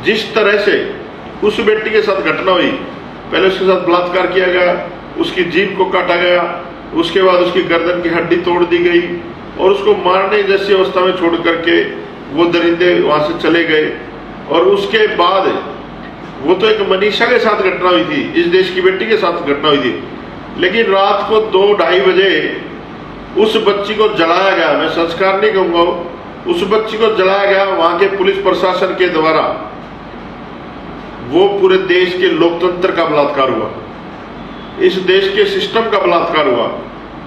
जिस तरह से उस बेटी के साथ घटना हुई, पहले उसके साथ बलात्कार किया गया, उसकी जीभ को काटा गया, उसके बाद उसकी गर्दन की हड्डी तोड़ दी गई और उसको मारने जैसी अवस्था में छोड़ करके वो दरिंदे वहां से चले गए। और उसके बाद वो तो एक मनीषा के साथ घटना हुई थी, इस देश की बेटी के साथ घटना हुई थी, लेकिन रात को 2-2:30 बजे उस बच्ची को जलाया गया। मैं संस्कार नहीं कहूंगा, उस बच्ची को जलाया गया वहां के पुलिस प्रशासन के द्वारा। वो पूरे देश के लोकतंत्र का बलात्कार हुआ, इस देश के सिस्टम का बलात्कार हुआ,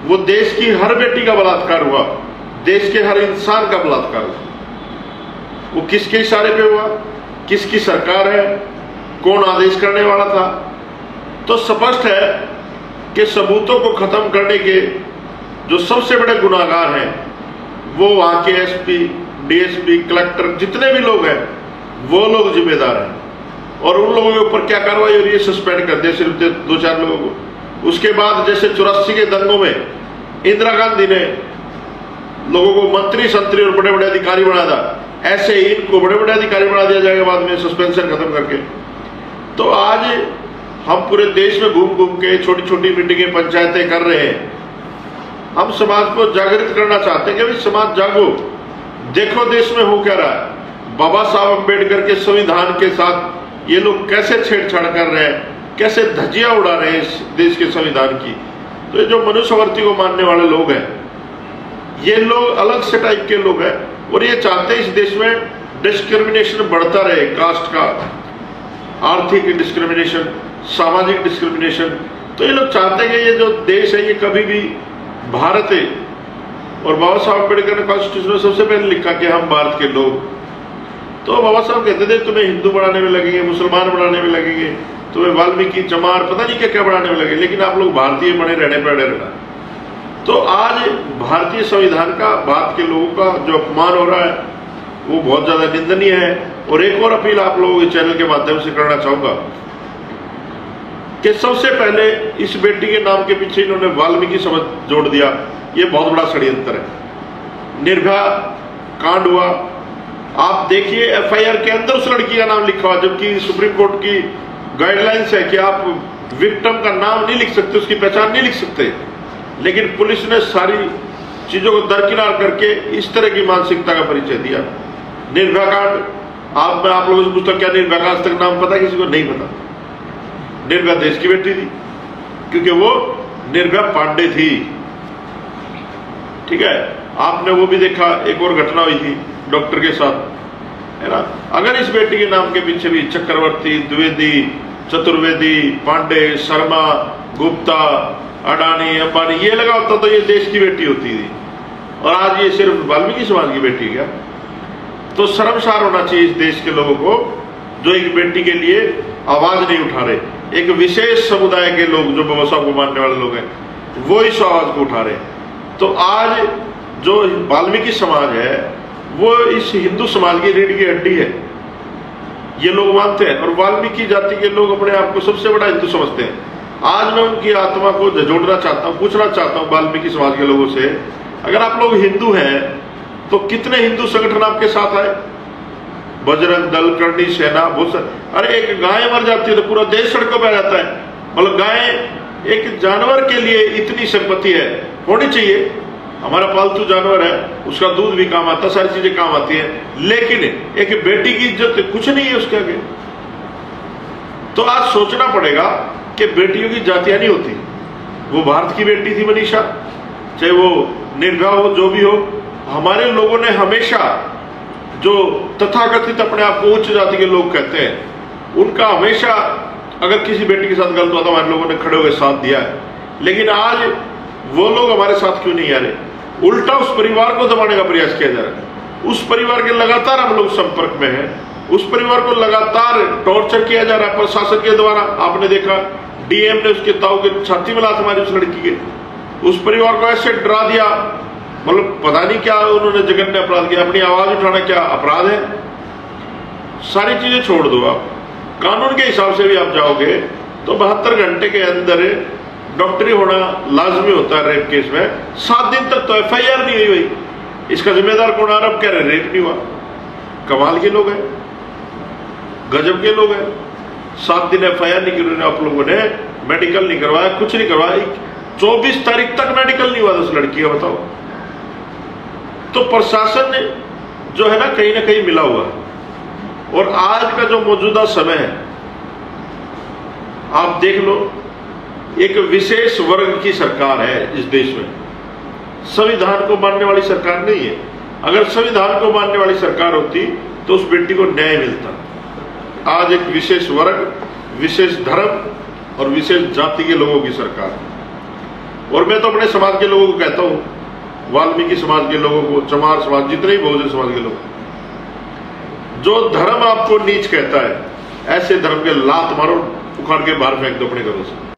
वो देश की हर बेटी का बलात्कार हुआ, देश के हर इंसान का बलात्कार हुआ। वो किसके इशारे पे हुआ, किसकी सरकार है, कौन आदेश करने वाला था? तो स्पष्ट है कि सबूतों को खत्म करने के जो सबसे बड़े गुनाहगार हैं वो वहां के एसपी, डीएसपी, कलेक्टर, जितने भी लोग हैं वो लोग जिम्मेदार हैं। और उन लोगों के ऊपर क्या कार्रवाई हो रही है? सस्पेंड कर दिया सिर्फ 2-4 लोगों को। उसके बाद जैसे 84 के दंगों में इंदिरा गांधी ने लोगों को मंत्री संतरी और बड़े बड़े अधिकारी बना दिया, ऐसे ही इनको बड़े बड़े अधिकारी बना दिया जाएगा बाद में सस्पेंशन खत्म करके। तो आज हम पूरे देश में घूम घूम के छोटी छोटी मीटिंगें, पंचायतें कर रहे हैं। हम समाज को जागृत करना चाहते हैं कि भाई समाज जागो, देखो देश में हो क्या रहा है। बाबा साहब अम्बेडकर के संविधान के साथ ये लोग कैसे छेड़छाड़ कर रहे हैं, कैसे धज्जियां उड़ा रहे हैं इस देश के संविधान की। तो ये जो मनुष्यवर्ती को मानने वाले लोग हैं, ये लोग अलग से टाइप के लोग हैं और ये चाहते हैं इस देश में डिस्क्रिमिनेशन बढ़ता रहे, कास्ट का, आर्थिक डिस्क्रिमिनेशन, सामाजिक डिस्क्रिमिनेशन। तो ये लोग चाहते हैं कि ये जो देश है ये कभी भी भारत है। और बाबा साहब अम्बेडकर ने कॉन्स्टिट्यूशन में सबसे पहले लिखा कि हम भारत के लोग। तो बाबा साहब कहते थे तुम्हें हिंदू बनाने में लगेंगे, मुसलमान बनाने में लगेंगे, तुम्हें वाल्मीकि, चमार, पता नहीं क्या क्या बनाने में लगे, लेकिन आप लोग भारतीय बने रहने पर रहना। तो आज भारतीय संविधान का, भारत के लोगों का जो अपमान हो रहा है वो बहुत ज्यादा निंदनीय है। और एक और अपील आप लोगों के चैनल के माध्यम से करना चाहूंगा कि सबसे पहले इस बेटी के नाम के पीछे इन्होंने वाल्मीकि समझ जोड़ दिया, ये बहुत बड़ा षड्यंत्र है। निर्भया कांड हुआ, आप देखिए एफआईआर के अंदर उस लड़की का नाम लिखा हुआ, जबकि सुप्रीम कोर्ट की गाइडलाइंस है कि आप विक्टिम का नाम नहीं लिख सकते, उसकी पहचान नहीं लिख सकते, लेकिन पुलिस ने सारी चीजों को दरकिनार करके इस तरह की मानसिकता का परिचय दिया। निर्भया कांड, मैं आप लोगों से पूछता क्या निर्भया का आज तक नाम पता? किसी को नहीं पता। निर्भया देश की बेटी थी, क्योंकि वो निर्भया पांडे थी। ठीक है, आपने वो भी देखा, एक और घटना हुई थी डॉक्टर के साथ, है ना। अगर इस बेटी के नाम के पीछे भी चक्रवर्ती, द्विवेदी, चतुर्वेदी, पांडे, शर्मा, गुप्ता, अडानी, अंबानी ये लगा होता तो ये देश की बेटी होती थी, और आज ये सिर्फ वाल्मीकि समाज की बेटी क्या? तो शर्मसार होना चाहिए इस देश के लोगों को जो एक बेटी के लिए आवाज नहीं उठा रहे। एक विशेष समुदाय के लोग जो बाबा साहब को मानने वाले लोग हैं वो इस आवाज को उठा रहे। तो आज जो वाल्मीकि समाज है वो इस हिंदू समाज की रीढ़ की हड्डी है, ये लोग मानते हैं, और वाल्मीकि जाति के लोग अपने आप को सबसे बड़ा हिंदू समझते हैं। आज मैं उनकी आत्मा को झंझोड़ना चाहता हूं, पूछना चाहता हूं वाल्मीकि समाज के लोगों से, अगर आप लोग हिंदू हैं तो कितने हिंदू संगठन आपके साथ आए? बजरंग दल, करणी सेना, बहुत सारे। अरे एक गाय मर जाती है तो पूरा देश सड़कों पर आ जाता है। मतलब गाय एक जानवर के लिए इतनी संपत्ति है, होनी चाहिए। हमारा पालतू जानवर है, उसका दूध भी काम आता है, सारी चीजें काम आती है, लेकिन एक बेटी की इज्जत कुछ नहीं है उसके आगे। तो आज सोचना पड़ेगा कि बेटियों की जातियां नहीं होती। वो भारत की बेटी थी मनीषा, चाहे वो निर्भया हो, जो भी हो। हमारे लोगों ने हमेशा, जो तथाकथित अपने आप को उच्च जाति के लोग कहते हैं, उनका हमेशा अगर किसी बेटी के साथ गलत हुआ तो हमारे लोगों ने खड़े होकर साथ दिया है। लेकिन आज वो लोग हमारे साथ क्यों नहीं आ रहे? उल्टा उस परिवार को दबाने का प्रयास किया जा रहा है। उस परिवार के लगातार हम लोग संपर्क में हैं, उस परिवार को लगातार टॉर्चर किया जा रहा है प्रशासन के द्वारा। आपने देखा डीएम ने उसके ताऊ के छाती में लात मारी उस लड़की के, उस परिवार को ऐसे डरा दिया, मतलब पता नहीं क्या उन्होंने जघन्य अपराध किया। अपनी आवाज उठाना क्या अपराध है? सारी चीजें छोड़ दो, आप कानून के हिसाब से भी आप जाओगे तो 72 घंटे के अंदर डॉक्टरी होना लाजमी होता है रेप केस में। 7 दिन तक तो एफआईआर नहीं हुई भाई, इसका जिम्मेदार कौन? आरोप कह रहे रेप नहीं हुआ। कमाल के लोग हैं। गजब के लोग हैं। 7 दिन FIR नहीं की आप लोगों ने, मेडिकल नहीं करवाया, कुछ नहीं करवाया। 24 तारीख तक मेडिकल नहीं हुआ था उस लड़की का, बताओ। तो प्रशासन ने जो है ना कहीं मिला हुआ। और आज का जो मौजूदा समय है, आप देख लो, एक विशेष वर्ग की सरकार है इस देश में, संविधान को मानने वाली सरकार नहीं है। अगर संविधान को मानने वाली सरकार होती तो उस बेटी को न्याय मिलता। आज एक विशेष वर्ग, विशेष धर्म और विशेष जाति के लोगों की सरकार है। और मैं तो अपने समाज के लोगों को कहता हूं, वाल्मीकि समाज के लोगों को, चमार समाज, जितने भी बहुजन समाज के लोग, जो धर्म आपको नीच कहता है, ऐसे धर्म के लात मारो, उखाड़ के बाहर फेंक दो अपने घरों से।